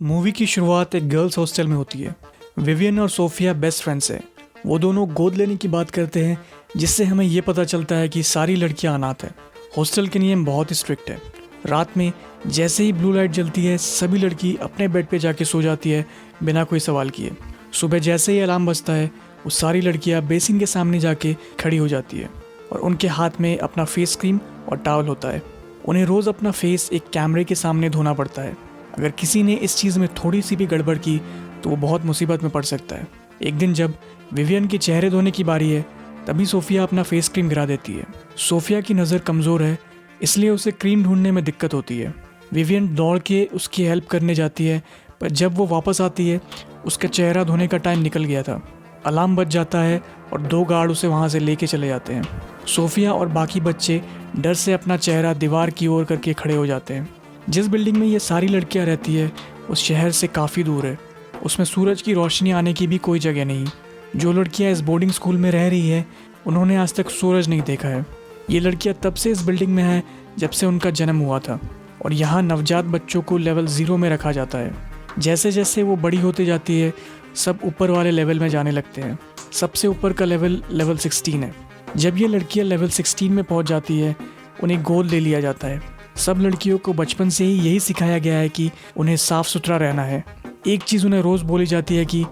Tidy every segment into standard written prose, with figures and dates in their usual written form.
Movie की शुरुआत एक गर्ल्स हॉस्टल में होती है। विवियन और सोफिया बेस्ट फ्रेंड्स हैं। वो दोनों गोद लेने की बात करते हैं, जिससे हमें ये पता चलता है कि सारी लड़कियां अनाथ हैं। हॉस्टल के नियम बहुत ही स्ट्रिक्ट है। रात में जैसे ही ब्लू लाइट जलती है, सभी लड़की अपने बेड पे जाके सो जाती है बिना कोई सवाल किए। सुबह जैसे ही अलार्म बजता है, वो सारी लड़कियां बेसिन के सामने जाके खड़ी हो जाती है और उनके हाथ में अपना फेस क्रीम और टॉवल होता है। उन्हें रोज़ अपना फेस एक कैमरे के सामने धोना पड़ता है। अगर किसी ने इस चीज़ में थोड़ी सी भी गड़बड़ की तो वो बहुत मुसीबत में पड़ सकता है। एक दिन जब विवियन के चेहरे धोने की बारी है, तभी सोफिया अपना फेस क्रीम गिरा देती है। सोफिया की नज़र कमज़ोर है, इसलिए उसे क्रीम ढूंढने में दिक्कत होती है। विवियन दौड़ के उसकी हेल्प करने जाती है, पर जब वो वापस आती है, उसका चेहरा धोने का टाइम निकल गया था। अलार्म बज जाता है और 2 गार्ड उसे वहाँ से लेके चले जाते हैं। सोफिया और बाकी बच्चे डर से अपना चेहरा दीवार की ओर करके खड़े हो जाते हैं। जिस बिल्डिंग में ये सारी लड़कियां रहती है उस शहर से काफ़ी दूर है। उसमें सूरज की रोशनी आने की भी कोई जगह नहीं। जो लड़कियां इस बोर्डिंग स्कूल में रह रही है, उन्होंने आज तक सूरज नहीं देखा है। ये लड़कियां तब से इस बिल्डिंग में हैं जब से उनका जन्म हुआ था, और यहाँ नवजात बच्चों को लेवल 0 में रखा जाता है। जैसे जैसे वो बड़ी होती जाती है, सब ऊपर वाले लेवल में जाने लगते हैं। सबसे ऊपर का लेवल 16 है। जब ये लड़कियां लेवल 16 में पहुंच जाती है, उन्हें गोद ले लिया जाता है। सब लड़कियों को बचपन से ही यही सिखाया गया है कि उन्हें साफ सुथरा रहना है। एक चीज़ उन्हें रोज़ बोली जाती है कि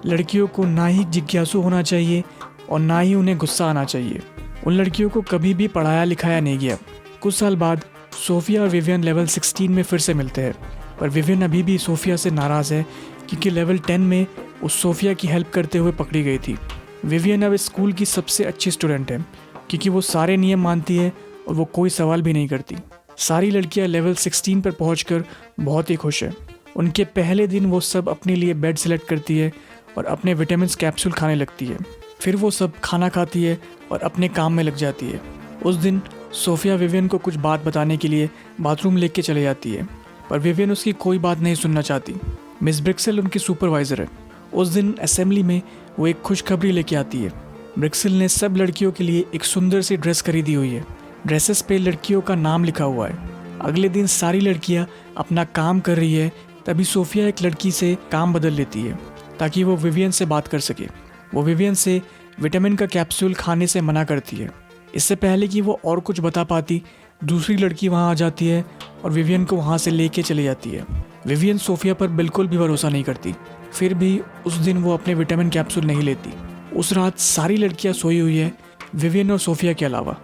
लड़कियों को ना ही जिज्ञासु होना चाहिए और ना ही उन्हें गुस्सा आना चाहिए। उन लड़कियों को कभी भी पढ़ाया लिखाया नहीं गया। कुछ साल बाद सोफिया और विवियन लेवल 16 में फिर से मिलते हैं, पर विवियन अभी भी सोफिया से नाराज़ है क्योंकि लेवल 10 में उस सोफिया की हेल्प करते हुए पकड़ी गई थी। विवियन अब स्कूल की सबसे अच्छी स्टूडेंट है क्योंकि वो सारे नियम मानती है और वो कोई सवाल भी नहीं करती। सारी लड़कियां लेवल 16 पर पहुंचकर बहुत ही खुश है। उनके पहले दिन वो सब अपने लिए बेड सेलेक्ट करती है और अपने विटामिन कैप्सूल खाने लगती है। फिर वो सब खाना खाती है और अपने काम में लग जाती है। उस दिन सोफिया विवियन को कुछ बात बताने के लिए बाथरूम लेके चले जाती है, पर विवियन उसकी कोई बात नहीं सुनना चाहती। मिस ब्रिक्सेल उनकी सुपरवाइज़र है। उस दिन असेंबली में वो एक खुशखबरी लेके आती है। ब्रिक्सेल ने सब लड़कियों के लिए एक सुंदर सी ड्रेस खरीदी हुई है। ड्रेसेस पे लड़कियों का नाम लिखा हुआ है। अगले दिन सारी लड़कियां अपना काम कर रही है, तभी सोफिया एक लड़की से काम बदल लेती है ताकि वो विवियन से बात कर सके। वो विवियन से विटामिन का कैप्सूल खाने से मना करती है। इससे पहले कि वो और कुछ बता पाती, दूसरी लड़की वहाँ आ जाती है और विवियन को वहाँ से लेके चली जाती है। विवियन सोफिया पर बिल्कुल भी भरोसा नहीं करती, फिर भी उस दिन वो अपने विटामिन कैप्सूल नहीं लेती। उस रात सारी लड़कियाँ सोई हुई है, विवियन और सोफिया के अलावा।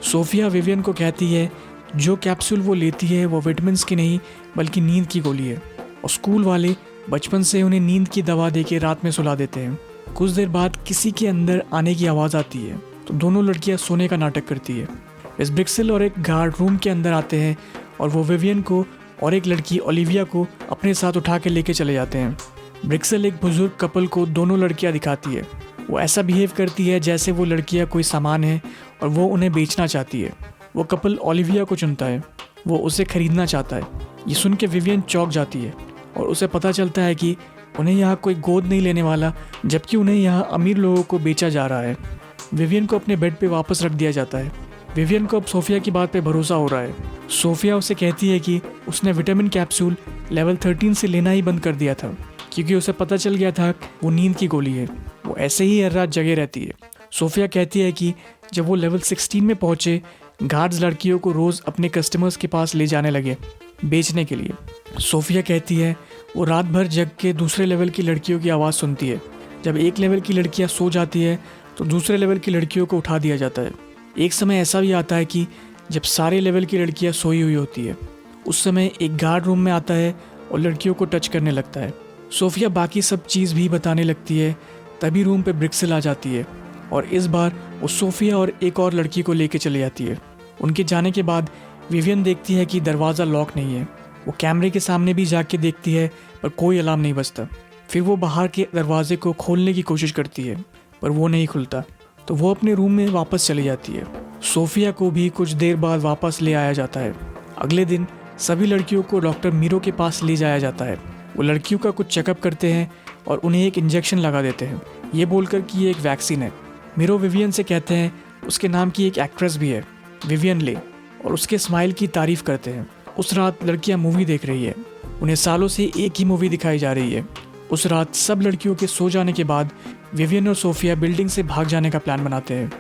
सोफिया विवियन को कहती है जो कैप्सूल वो लेती है वो विटामिन की नहीं बल्कि नींद की गोली है, और स्कूल वाले बचपन से उन्हें नींद की दवा देके रात में सुला देते हैं। कुछ देर बाद किसी के अंदर आने की आवाज़ आती है, तो दोनों लड़कियां सोने का नाटक करती है। इस ब्रिक्सेल और एक गार्ड रूम के अंदर आते हैं और वो विवियन को और एक लड़की ओलिविया को अपने साथ उठा के लेके चले जाते हैं। ब्रिक्सेल एक बुजुर्ग कपल को दोनों लड़कियां दिखाती है। वो ऐसा बिहेव करती है जैसे वो लड़कियां कोई सामान है और वो उन्हें बेचना चाहती है। वो कपल ओलिविया को चुनता है, वो उसे खरीदना चाहता है। ये सुन के विवियन चौंक जाती है और उसे पता चलता है कि उन्हें यहाँ कोई गोद नहीं लेने वाला, जबकि उन्हें यहाँ अमीर लोगों को बेचा जा रहा है। विवियन को अपने बेड पे वापस रख दिया जाता है। विवियन को अब सोफिया की बात पे भरोसा हो रहा है। सोफिया उसे कहती है कि उसने विटामिन कैप्सूल लेवल 13 से लेना ही बंद कर दिया था क्योंकि उसे पता चल गया था वो नींद की गोली है। वो ऐसे ही हर रात जगे रहती है। सोफिया कहती है कि जब वो लेवल 16 में पहुँचे, गार्ड्स लड़कियों को रोज़ अपने कस्टमर्स के पास ले जाने लगे बेचने के लिए। सोफिया कहती है वो रात भर जग के दूसरे लेवल की लड़कियों की आवाज़ सुनती है। जब एक लेवल की लड़कियां सो जाती है तो दूसरे लेवल की लड़कियों को उठा दिया जाता है। एक समय ऐसा भी आता है कि जब सारे लेवल की लड़कियां सोई हुई होती है, उस समय एक गार्ड रूम में आता है और लड़कियों को टच करने लगता है। सोफिया बाकी सब चीज़ भी बताने लगती है, तभी रूम पे ब्रिक्सेल आ जाती है और इस बार वो सोफिया और एक और लड़की को लेके चली जाती है। उनके जाने के बाद विवियन देखती है कि दरवाज़ा लॉक नहीं है। वो कैमरे के सामने भी जाके देखती है, पर कोई अलार्म नहीं बजता। फिर वो बाहर के दरवाजे को खोलने की कोशिश करती है, पर वो नहीं खुलता, तो वो अपने रूम में वापस चली जाती है। सोफिया को भी कुछ देर बाद वापस ले आया जाता है। अगले दिन सभी लड़कियों को डॉक्टर मीरो के पास ले जाया जाता है। वो लड़कियों का कुछ चेकअप करते हैं और उन्हें एक इंजेक्शन लगा देते हैं, ये बोलकर कि ये एक वैक्सीन है। मीरो विवियन से कहते हैं उसके नाम की एक एक्ट्रेस भी है, विवियन ले, और उसके स्माइल की तारीफ़ करते हैं। उस रात लड़कियां मूवी देख रही है। उन्हें सालों से एक ही मूवी दिखाई जा रही है। उस रात सब लड़कियों के सो जाने के बाद विवियन और सोफिया बिल्डिंग से भाग जाने का प्लान बनाते हैं।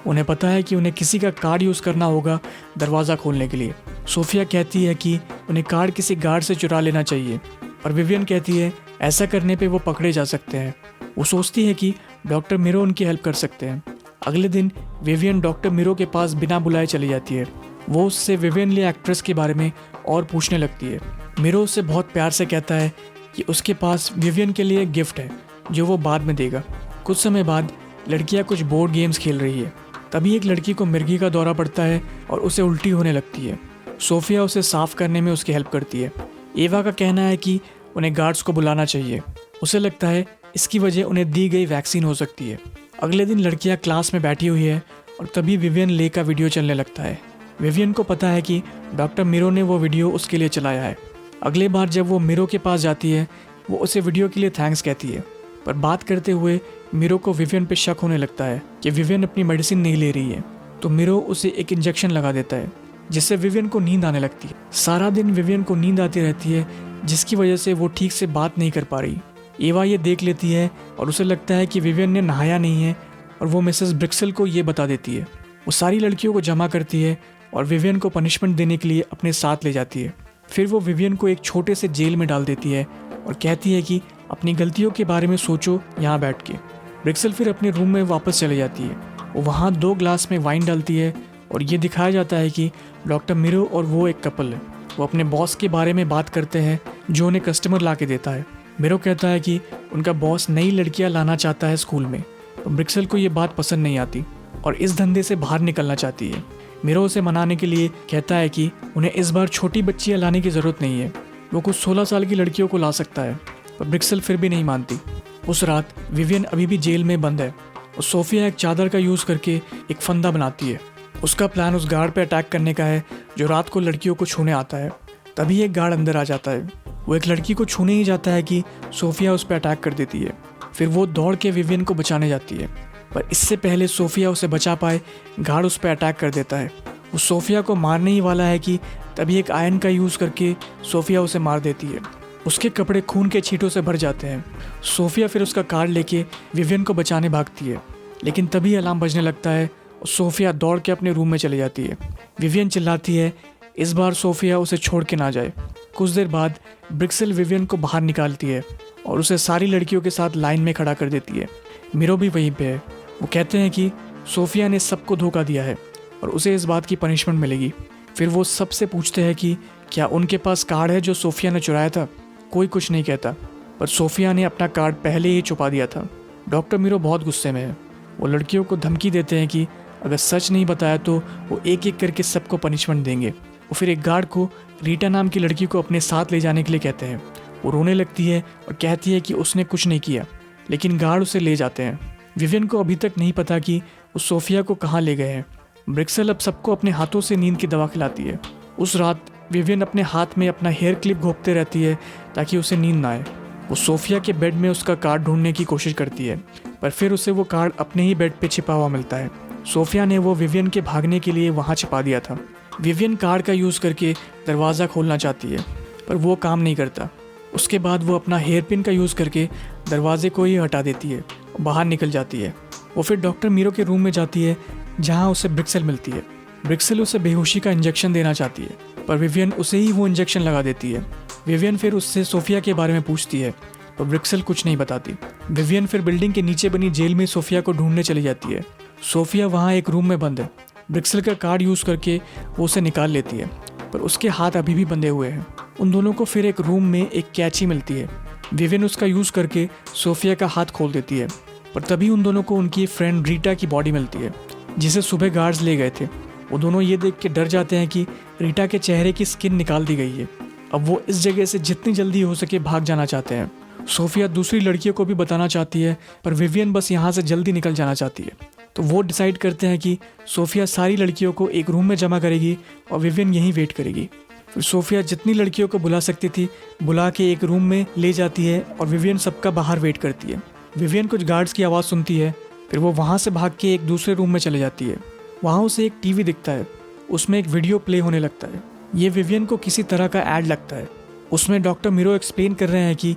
उन्हें पता है कि उन्हें किसी का कार्ड यूज़ करना होगा दरवाज़ा खोलने के लिए। सोफिया कहती है कि उन्हें कार्ड किसी गार्ड से चुरा लेना चाहिए, और विवियन कहती है ऐसा करने पे वो पकड़े जा सकते हैं। वो सोचती है कि डॉक्टर मिरो उनकी हेल्प कर सकते हैं। अगले दिन विवियन डॉक्टर मिरो के पास बिना बुलाए चली जाती है। वो उससे विवियन ली एक्ट्रेस के बारे में और पूछने लगती है। मिरो उससे बहुत प्यार से कहता है कि उसके पास विवियन के लिए गिफ्ट है जो वो बाद में देगा। कुछ समय बाद लड़कियां कुछ बोर्ड गेम्स खेल रही है। तभी एक लड़की को मिर्गी का दौरा पड़ता है और उसे उल्टी होने लगती है। सोफिया उसे साफ करने में उसकी हेल्प करती है। एवा का कहना है कि उन्हें गार्ड्स को बुलाना चाहिए। उसे लगता है इसकी वजह उन्हें दी गई वैक्सीन हो सकती है। अगले दिन लड़कियां क्लास में बैठी हुई है और तभी विवियन ले का वीडियो चलने लगता है। विवियन को पता है कि डॉक्टर मिरो ने वो वीडियो उसके लिए चलाया है। अगले बार जब वो मिरो के पास जाती है वो उसे वीडियो के लिए थैंक्स कहती है, पर बात करते हुए मिरो को विवियन पे शक होने लगता है कि विवियन अपनी मेडिसिन नहीं ले रही है। तो मिरो उसे एक इंजेक्शन लगा देता है जिससे विवियन को नींद आने लगती है। सारा दिन विवियन को नींद आती रहती है जिसकी वजह से वो ठीक से बात नहीं कर पा रही। एवा ये देख लेती है और उसे लगता है कि विवियन ने नहाया नहीं है, और वो मिसेस ब्रिक्सेल को ये बता देती है। वो सारी लड़कियों को जमा करती है और विवियन को पनिशमेंट देने के लिए अपने साथ ले जाती है। फिर वो विवियन को एक छोटे से जेल में डाल देती है और कहती है कि अपनी गलतियों के बारे में सोचो यहाँ बैठ के। ब्रिक्सेल फिर अपने रूम में वापस चले जाती है। वो वहाँ 2 ग्लास में वाइन डालती है और ये दिखाया जाता है कि डॉक्टर मिरो और वो एक कपल है। वो अपने बॉस के बारे में बात करते हैं जो उन्हें कस्टमर ला के देता है। मिरो कहता है कि उनका बॉस नई लड़कियां लाना चाहता है स्कूल में। तो ब्रिक्सेल को ये बात पसंद नहीं आती और इस धंधे से बाहर निकलना चाहती है। मिरो उसे मनाने के लिए कहता है कि उन्हें इस बार छोटी बच्चियां लाने की ज़रूरत नहीं है, वो कुछ 16 साल की लड़कियों को ला सकता है, पर ब्रिक्सेल फिर भी नहीं मानती। उस रात विवियन अभी भी जेल में बंद है और सोफिया एक चादर का यूज़ करके एक फंदा बनाती है। उसका प्लान उस गार्ड पे अटैक करने का है जो रात को लड़कियों को छूने आता है। तभी एक गार्ड अंदर आ जाता है। वो एक लड़की को छूने ही जाता है कि सोफिया उस पर अटैक कर देती है। फिर वो दौड़ के विवियन को बचाने जाती है, पर इससे पहले सोफिया उसे बचा पाए गार्ड उस पर अटैक कर देता है। वो सोफिया को मारने ही वाला है कि तभी एक आयरन का यूज़ करके सोफिया उसे मार देती है। उसके कपड़े खून के छींटों से भर जाते हैं। सोफिया फिर उसका कार्ड लेके विवियन को बचाने भागती है, लेकिन तभी अलार्म बजने लगता है और सोफिया दौड़ के अपने रूम में चली जाती है। विवियन चिल्लाती है इस बार सोफिया उसे छोड़ के ना जाए। कुछ देर बाद ब्रिक्सेल विवियन को बाहर निकालती है और उसे सारी लड़कियों के साथ लाइन में खड़ा कर देती है। मिरो भी वहीं पे है। वो कहते हैं कि सोफिया ने सबको धोखा दिया है और उसे इस बात की पनिशमेंट मिलेगी। फिर वो सबसे पूछते हैं कि क्या उनके पास कार्ड है जो सोफिया ने चुराया था। कोई कुछ नहीं कहता, पर सोफिया ने अपना कार्ड पहले ही छुपा दिया था। डॉक्टर मिरो बहुत गुस्से में है। वो लड़कियों को धमकी देते हैं कि अगर सच नहीं बताया तो वो एक एक करके सबको पनिशमेंट देंगे। वो फिर एक गार्ड को रीटा नाम की लड़की को अपने साथ ले जाने के लिए कहते हैं। वो रोने लगती है और कहती है कि उसने कुछ नहीं किया, लेकिन गार्ड उसे ले जाते हैं। विवियन को अभी तक नहीं पता कि वो सोफिया को कहाँ ले गए हैं। ब्रिक्सेल अब सबको अपने हाथों से नींद की दवा खिलाती है। उस रात विवियन अपने हाथ में अपना हेयर क्लिप घोंपते रहती है ताकि उसे नींद ना आए। वो सोफिया के बेड में उसका कार्ड ढूंढने की कोशिश करती है, पर फिर उसे वो कार्ड अपने ही बेड पे छिपा हुआ मिलता है। सोफिया ने वो विवियन के भागने के लिए वहाँ छिपा दिया था। विवियन कार्ड का यूज़ करके दरवाज़ा खोलना चाहती है, पर वो काम नहीं करता। उसके बाद वो अपना हेयर पिन का यूज़ करके दरवाजे को ही हटा देती है और बाहर निकल जाती है। वो फिर डॉक्टर मिरो के रूम में जाती है जहाँ उसे ब्रिक्सेल मिलती है। ब्रिक्सेल उसे बेहोशी का इंजेक्शन देना चाहती है, पर विवियन उसे ही वो इंजेक्शन लगा देती है। विवियन फिर उससे सोफिया के बारे में पूछती है, पर ब्रिक्सेल कुछ नहीं बताती। विवियन फिर बिल्डिंग के नीचे बनी जेल में सोफिया को ढूंढने चली जाती है। सोफिया वहाँ एक रूम में बंद है। ब्रिक्सेल का कार्ड यूज़ करके वो उसे निकाल लेती है, पर उसके हाथ अभी भी बंधे हुए हैं। उन दोनों को फिर एक रूम में एक कैंची मिलती है। विवियन उसका यूज़ करके सोफिया का हाथ खोल देती है, पर तभी उन दोनों को उनकी फ्रेंड रीटा की बॉडी मिलती है जिसे सुबह गार्ड्स ले गए थे। वो दोनों ये देख के डर जाते हैं कि रीटा के चेहरे की स्किन निकाल दी गई है। अब वो इस जगह से जितनी जल्दी हो सके भाग जाना चाहते हैं। सोफिया दूसरी लड़कियों को भी बताना चाहती है, पर विवियन बस यहाँ से जल्दी निकल जाना चाहती है। तो वो डिसाइड करते हैं कि सोफिया सारी लड़कियों को एक रूम में जमा करेगी और विवियन यहीं वेट करेगी। फिर सोफिया जितनी लड़कियों को बुला सकती थी बुला के एक रूम में ले जाती है और विवियन सबका बाहर वेट करती है। विवियन कुछ गार्ड्स की आवाज़ सुनती है, फिर वो वहाँ से भाग के एक दूसरे रूम में चले जाती है। वहाँ उसे एक टीवी दिखता है, उसमें एक वीडियो प्ले होने लगता है। ये विवियन को किसी तरह का ऐड लगता है। उसमें डॉक्टर मिरो एक्सप्लेन कर रहे हैं कि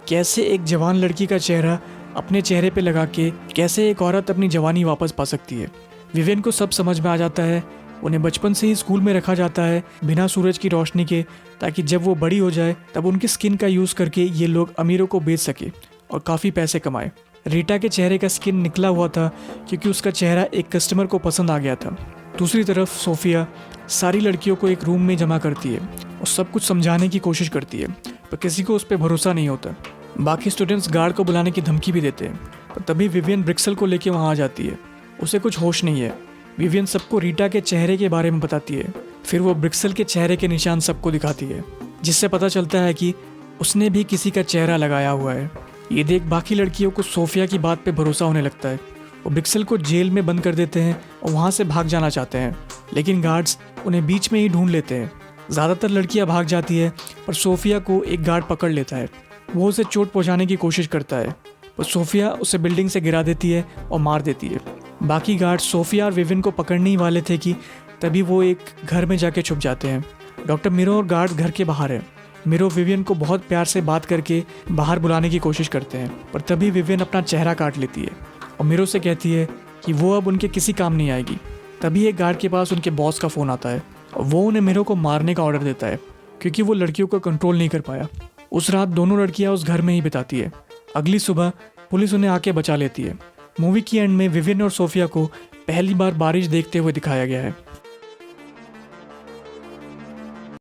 कैसे एक जवान लड़की का चेहरा अपने चेहरे पे लगा के कैसे एक औरत अपनी जवानी वापस पा सकती है। विवियन को सब समझ में आ जाता है। उन्हें बचपन से ही स्कूल में रखा जाता है बिना सूरज की रोशनी के, ताकि जब वो बड़ी हो जाए तब उनकी स्किन का यूज़ करके ये लोग अमीरों को बेच सके और काफ़ी पैसे कमाए। रीटा के चेहरे का स्किन निकला हुआ था क्योंकि उसका चेहरा एक कस्टमर को पसंद आ गया था। दूसरी तरफ सोफिया सारी लड़कियों को एक रूम में जमा करती है और सब कुछ समझाने की कोशिश करती है, पर किसी को उस पर भरोसा नहीं होता। बाकी स्टूडेंट्स गार्ड को बुलाने की धमकी भी देते हैं, पर तभी विवियन ब्रिक्सल को लेके वहाँ आ जाती है। उसे कुछ होश नहीं है। विवियन सबको रीटा के चेहरे के बारे में बताती है। फिर वो ब्रिक्सल के चेहरे के निशान सबको दिखाती है, जिससे पता चलता है कि उसने भी किसी का चेहरा लगाया हुआ है। ये देख बाकी लड़कियों को सोफिया की बात पे भरोसा होने लगता है। वो ब्रिक्सल को जेल में बंद कर देते हैं और वहाँ से भाग जाना चाहते हैं, लेकिन गार्ड्स उन्हें बीच में ही ढूंढ लेते हैं। ज़्यादातर लड़कियाँ भाग जाती है, पर सोफिया को एक गार्ड पकड़ लेता है। वो उसे चोट पहुँचाने की कोशिश करता है, पर सोफिया उसे बिल्डिंग से गिरा देती है और मार देती है। बाकी गार्ड सोफिया और विवियन को पकड़ने ही वाले थे कि तभी वो एक घर में जाके छुप जाते हैं। डॉक्टर मिरो और गार्ड घर के बाहर है। मिरो विवियन को बहुत प्यार से बात करके बाहर बुलाने की कोशिश करते हैं, पर तभी विवियन अपना चेहरा काट लेती है और मिरो से कहती है कि वो अब उनके किसी काम नहीं आएगी। तभी एक गार्ड के पास उनके बॉस का फ़ोन आता है और वो उन्हें मिरो को मारने का ऑर्डर देता है, क्योंकि वो लड़कियों को कंट्रोल नहीं कर पाया। उस रात दोनों लड़कियां उस घर में ही बिताती है। अगली सुबह पुलिस उन्हें आके बचा लेती है। मूवी की एंड में विवियन और सोफिया को पहली बार बारिश देखते हुए दिखाया गया है।